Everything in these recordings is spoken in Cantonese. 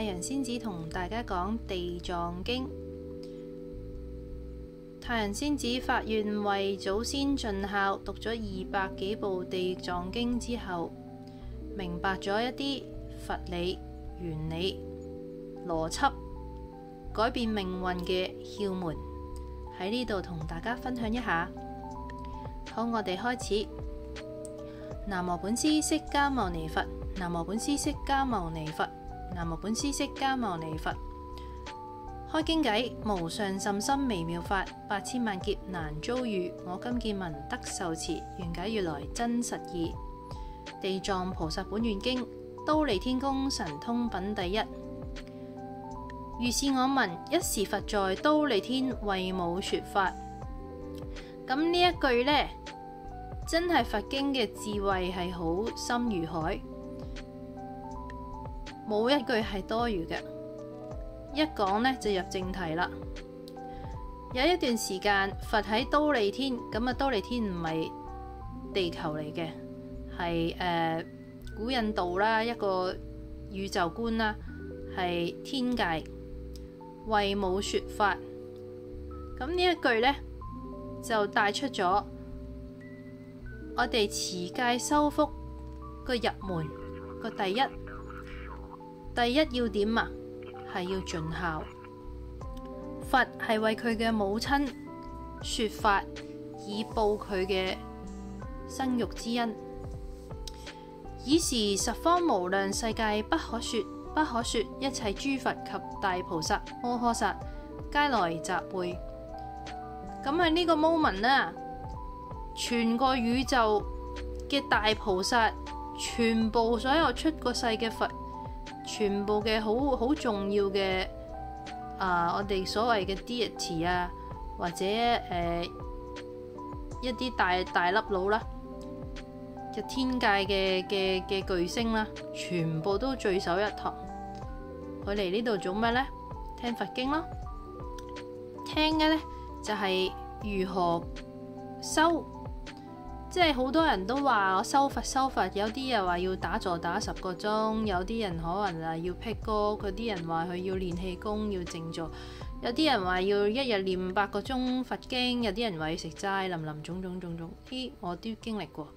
太陽仙子同大家講地藏經。太陽仙子發願為祖先盡孝，讀咗200幾部地藏經之後，明白咗一啲佛理、原理、邏輯，改變命運嘅竅門，喺呢度同大家分享一下。好，我哋開始。南無本師釋迦牟尼佛，南無本師釋迦牟尼佛，南無本師釋迦牟尼佛。開經偈，無上甚深微妙法，8000萬劫難遭遇。我今見聞得受持，願解如來真實義。地藏菩薩本願經，忉利天宮神通品第一。如是我聞，一時佛在忉利天為母說法。咁呢一句呢，真係佛經嘅智慧係好深如海，冇一句係多餘嘅。一講呢就入正題啦。有一段時間，佛喺忉利天，咁啊忉利天唔係地球嚟嘅，係古印度啦，一個宇宙觀啦，係天界為母說法。咁呢一句呢，就帶出咗我哋持戒修福個入門個第一要點啊，係要盡孝。佛係為佢嘅母親說法，以報佢嘅生育之恩。爾時十方無量世界不可說，不可說，一切諸佛及大菩薩摩訶薩皆來集會。咁喺呢個 moment 呢，全個宇宙嘅大菩薩，全部所有出過世嘅佛，全部嘅好重要嘅我哋所謂嘅 deity 啊，或者一啲大粒佬啦，嘅天界嘅巨星啦，全部都聚首一堂。佢嚟呢度做咩呢？聽佛經咯。聽嘅呢，就係如何修。即係好多人都話我修佛，有啲人話要打坐打10個鐘，有啲人可能要辟歌，嗰啲人話佢要練氣功，要靜坐，有啲人話要一日念8個鐘佛經，有啲人話要食齋，林種種，啲我都經歷過。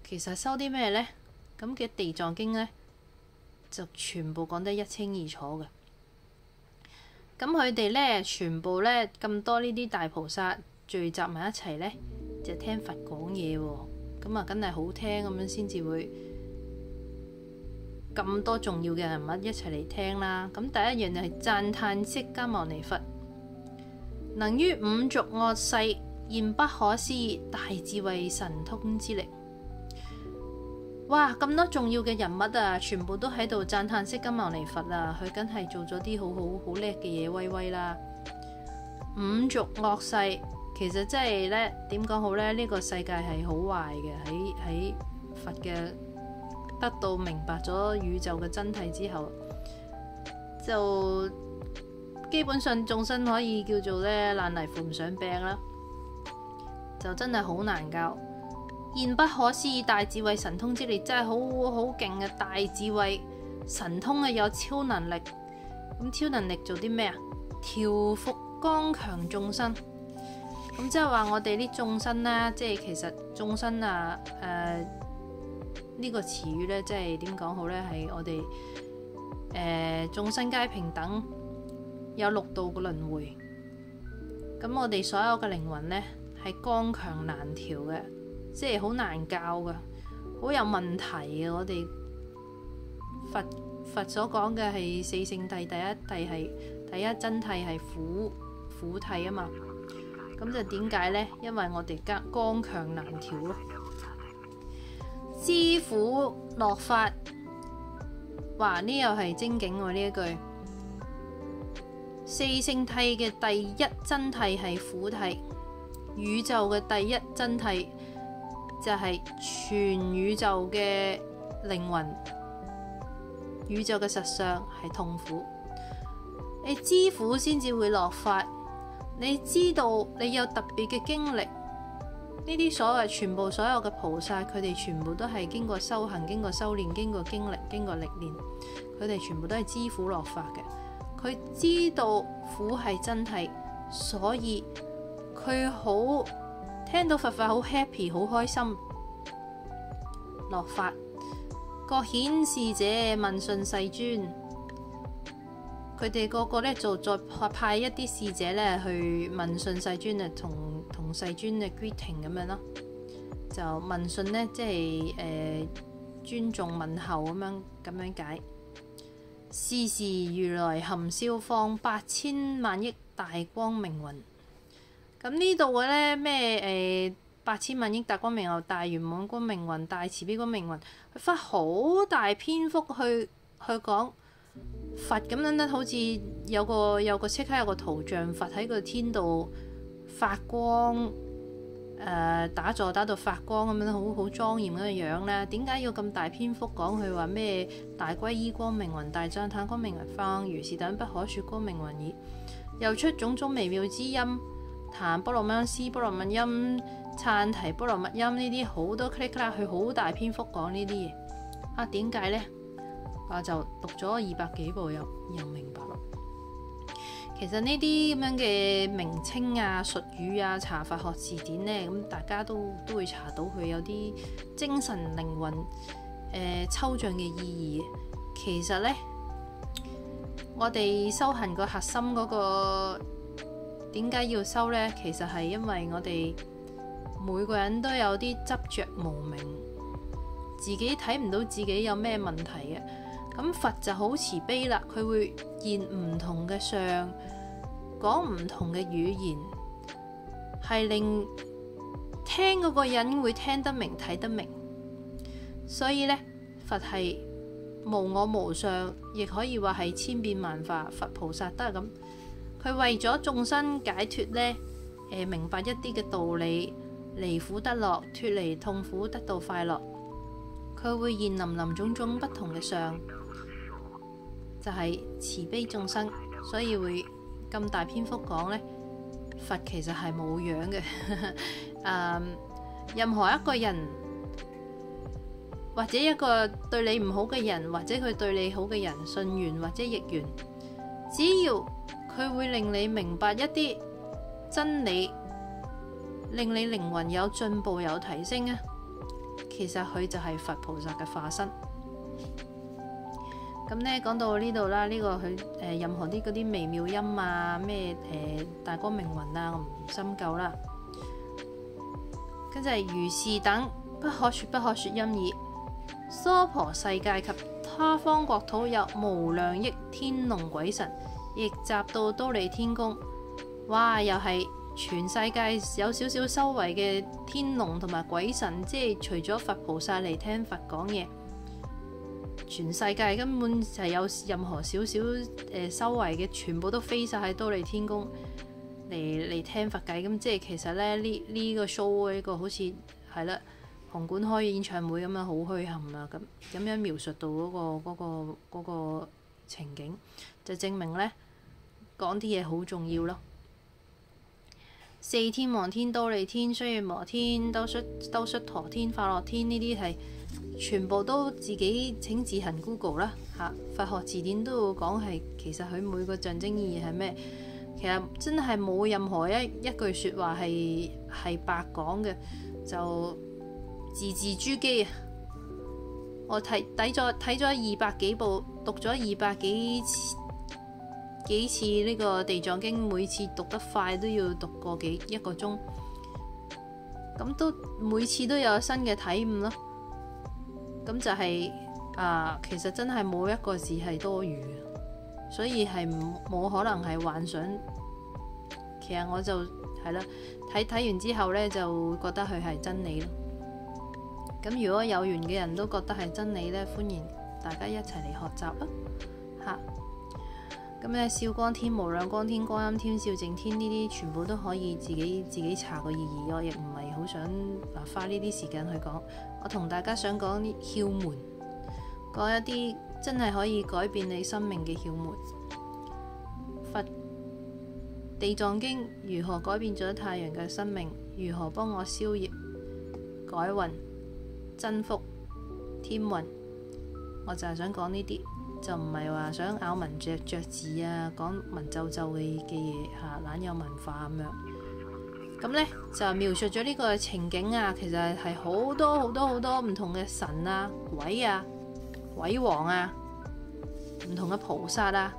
其實修啲咩呢？咁嘅地藏經呢，就全部講得一清二楚嘅。咁佢哋呢，全部呢，咁多呢啲大菩薩聚集埋一齊呢，就聽佛講嘢喎。咁啊，梗係好聽咁樣先至會咁多重要嘅人物一齊嚟聽啦。咁第一樣就係讚歎釋迦牟尼佛，能於五濁惡世現不可思議大智慧神通之力。哇！咁多重要嘅人物啊，全部都喺度讚歎釋迦牟尼佛啊，佢梗係做咗啲好叻嘅嘢，威啦。五濁惡世其實真係呢，點講好呢？呢個世界係好壞嘅。喺佛嘅得到明白咗宇宙嘅真諦之後，就基本上眾生可以叫做呢，爛泥扶唔上柄啦，就真係好難教。現不可思議大智慧神通之力，真係好勁嘅大智慧神通啊！有超能力。咁超能力做啲咩啊？調伏剛強眾生。咁即係話我哋啲眾生啦，即係其實眾生啊，呢個詞語呢，即係點講好呢？係我哋眾生皆平等，有6道嘅輪迴。咁我哋所有嘅靈魂呢，係剛強難調嘅。即係好難教噶，好有問題嘅。我哋佛所講嘅係四聖諦，第一真諦係苦諦啊嘛。咁就點解呢？因為我哋剛強難調咯。知苦樂法，哇！呢又係精警喎呢一句。四聖諦嘅第一真諦係苦諦，宇宙嘅第一真諦就係全宇宙嘅靈魂，宇宙嘅實相係痛苦。你知苦先至會樂法，你知道你有特別嘅經歷，呢啲全部所有嘅菩薩，佢哋全部都係經過修行、經過修煉、經過經歷、經過歷練，佢哋全部都係知苦樂法嘅。佢知道苦係真諦，所以佢好聽到佛法好 happy， 好開心。落法個顯示者問訊世尊，佢哋個個咧就再派一啲侍者咧去問訊世尊啊，同世尊嘅 greeting 咁樣咯，就問訊呢，即係尊重問候咁樣解。是時如來含笑放8,000萬億大光明雲。咁呢度嘅咧咩8,000萬億大光明雲、大圓滿光明雲、大慈悲光明雲，佢花好大篇幅去講佛咁樣咧，好似有個即刻有個圖像，佛喺個天度發光，打坐打到發光咁樣，好莊嚴咁嘅樣咧。點解要咁大篇幅講佢話咩大皈依光明雲、大讚歎光明雲、放如是等不可說光明雲耳，又出種種微妙之音，彈波羅蜜思波羅蜜音、羼提波羅蜜音，呢啲好多 click 啦，佢好大篇幅講呢啲嘢啊。點解呢？我就讀咗200幾部又明白咯。其實呢啲咁樣嘅名稱啊、術語啊、查法學字典呢，咁大家都會查到佢有啲精神靈魂抽象嘅意義。其實呢，我哋修行個核心嗰個點解要修呢？其實係因為我哋每個人都有啲執着無明，自己睇唔到自己有咩問題嘅。咁佛就好慈悲啦，佢會現唔同嘅相，講唔同嘅語言，係令聽嗰個人會聽得明、睇得明。所以呢，佛係無我無相，亦可以話係千變萬化。佛菩薩都係咁，佢為咗眾生解脫呢，明白一啲嘅道理，離苦得樂，脫離痛苦得到快樂，佢會現林林種種不同嘅相，就係慈悲眾生，所以會咁大篇幅講呢，佛其實係冇樣嘅。任何一個人或者一個對你唔好嘅人，或者佢對你好嘅人，順緣或者逆緣，只要佢會令你明白一啲真理，令你靈魂有進步有提升啊，其實佢就係佛菩薩嘅化身。咁呢講到呢度啦，呢個佢任何啲嗰啲微妙音啊，咩大光明雲啊，我唔深究啦。跟住係如是等不可說不可說音耳，娑婆世界及他方國土有無量億天龍鬼神，亦集到忉利天宮。哇！又係全世界有少少修為嘅天龍同埋鬼神，即係除咗佛菩薩嚟聽佛講嘢，全世界根本就係有任何少少修為嘅，全部都飛晒喺忉利天宮嚟聽佛偈。咁即係其實咧呢個 show 呢個好似係啦，紅館開演唱會咁樣好墟冚啊，咁樣描述到嗰個情景，就證明呢講啲嘢好重要咯。四天王天、忉利天、須彌摩天、兜率陀天、化樂天，呢啲係全部都自己請自行 Google 啦嚇。佛學字典都會講係其實佢每個象徵意義係咩？其實真係冇任何一句説話係白講嘅，就字字珠璣啊！我睇咗200幾部，讀咗200幾次呢個地藏經，每次讀得快都要讀一個鐘，咁都每次都有新嘅體悟咯。咁就係其實真係冇一個字係多餘嘅，所以係冇可能係幻想。其實我就係啦，睇完之後呢，就覺得佢係真理咯。咁如果有緣嘅人都覺得係真理呢，歡迎大家一齊嚟學習啦嚇。咁咧，少光天、無量光天、光音天、少淨天，呢啲全部都可以自己查個意義。我亦唔係好想花呢啲時間去講。我同大家想講啲竅門，講一啲真係可以改變你生命嘅竅門。佛地藏經如何改變咗太陽嘅生命？如何幫我消業、改運、增福、添運。我就係想講呢啲，就唔係話想咬文嚼字啊，講文縐縐嘅嘢嚇，懶有文化咁樣。咁呢，就描述咗呢個情景啊，其實係好多唔同嘅神啊、鬼啊、鬼王啊、唔同嘅菩薩啊，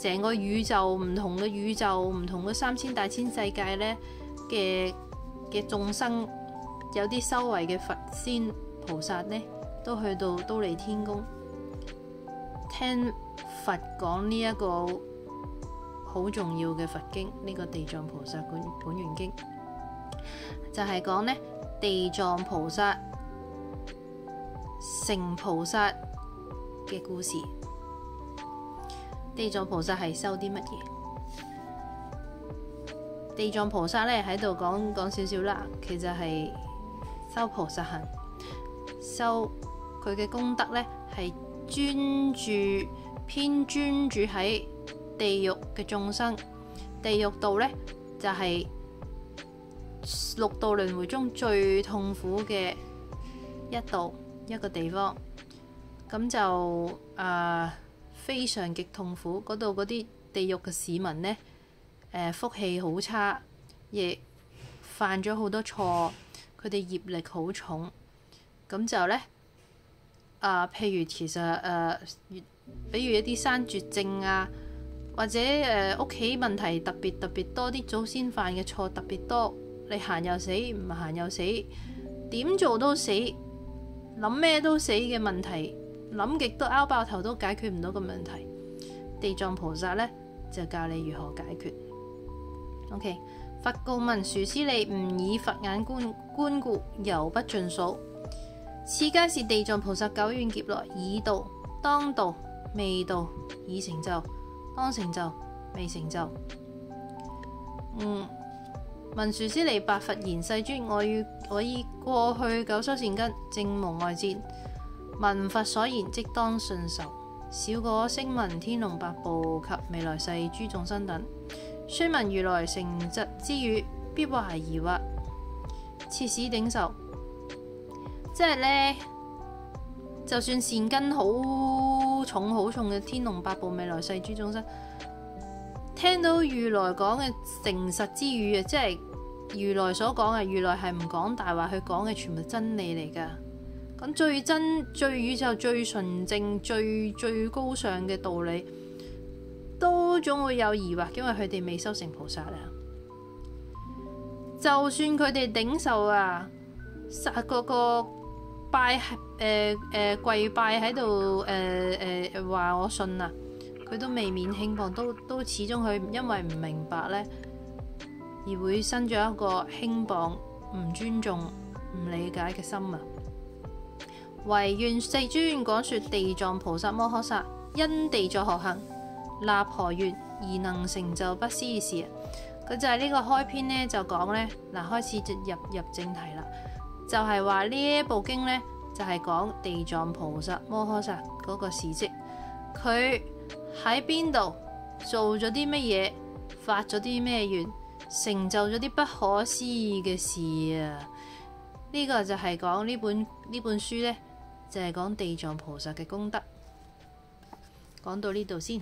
成個宇宙唔同嘅宇宙、唔同嘅3000大千世界呢嘅眾生，有啲修為嘅佛仙菩薩呢，都去到忉利天宮聽佛講呢一個好重要嘅佛經，呢個地藏菩薩本願經，就係講呢地藏菩薩成菩薩嘅故事。地藏菩薩係修啲乜嘢？地藏菩薩呢喺度講少少啦，其實係修菩薩行，修佢嘅功德呢係偏專注喺地獄嘅眾生。地獄道呢就係六道輪迴中最痛苦嘅一個地方，咁就非常極痛苦。嗰度嗰啲地獄嘅市民呢，福氣好差，亦犯咗好多錯，佢哋業力好重，咁就呢，譬如其實比如一啲生絕症啊，或者屋企問題特別多，啲祖先犯嘅錯特別多，你行又死，唔行又死，點做都死，諗咩都死嘅問題，諗極都拗爆頭都解決唔到嘅問題，地藏菩薩呢，就教你如何解決。OK， 佛告文殊師利：吾以佛眼觀故，猶不盡數。此皆是地藏菩薩久遠劫來已度、當度、未度、已成就、當成就、未成就。文殊師利白佛言：世尊，我以過去久修善根，正無外戰。聞佛所言，即當信受。少果聲聞、天龍八部及未來世諸眾生等，雖聞如來誠實之語，必懷疑惑，切使頂受。即係呢，就算善根好重嘅天龍八部未來世諸眾生，聽到如來講嘅誠實之語啊，即係如來所講嘅，如來係唔講大話，佢講嘅全部真理嚟噶。咁最真、最宇宙、最純正、最高尚嘅道理，都總會有疑惑，因為佢哋未修成菩薩啊。就算佢哋頂受啊，殺個跪拜喺度話我信啊，佢都未免輕薄，都始終佢因為唔明白呢，而會生咗一個輕薄、唔尊重、唔理解嘅心啊。唯願世尊講說地藏菩薩摩訶薩因地藏學行，立何願而能成就不思議事。佢就係呢個開篇呢，就講呢，嗱，開始就入正題啦，就係話呢一部經呢，就係講地藏菩薩摩訶薩嗰個事跡，佢喺邊度做咗啲乜嘢，發咗啲咩願，成就咗啲不可思議嘅事啊！呢個就係講呢本書呢，就係講地藏菩薩嘅功德。講到呢度先。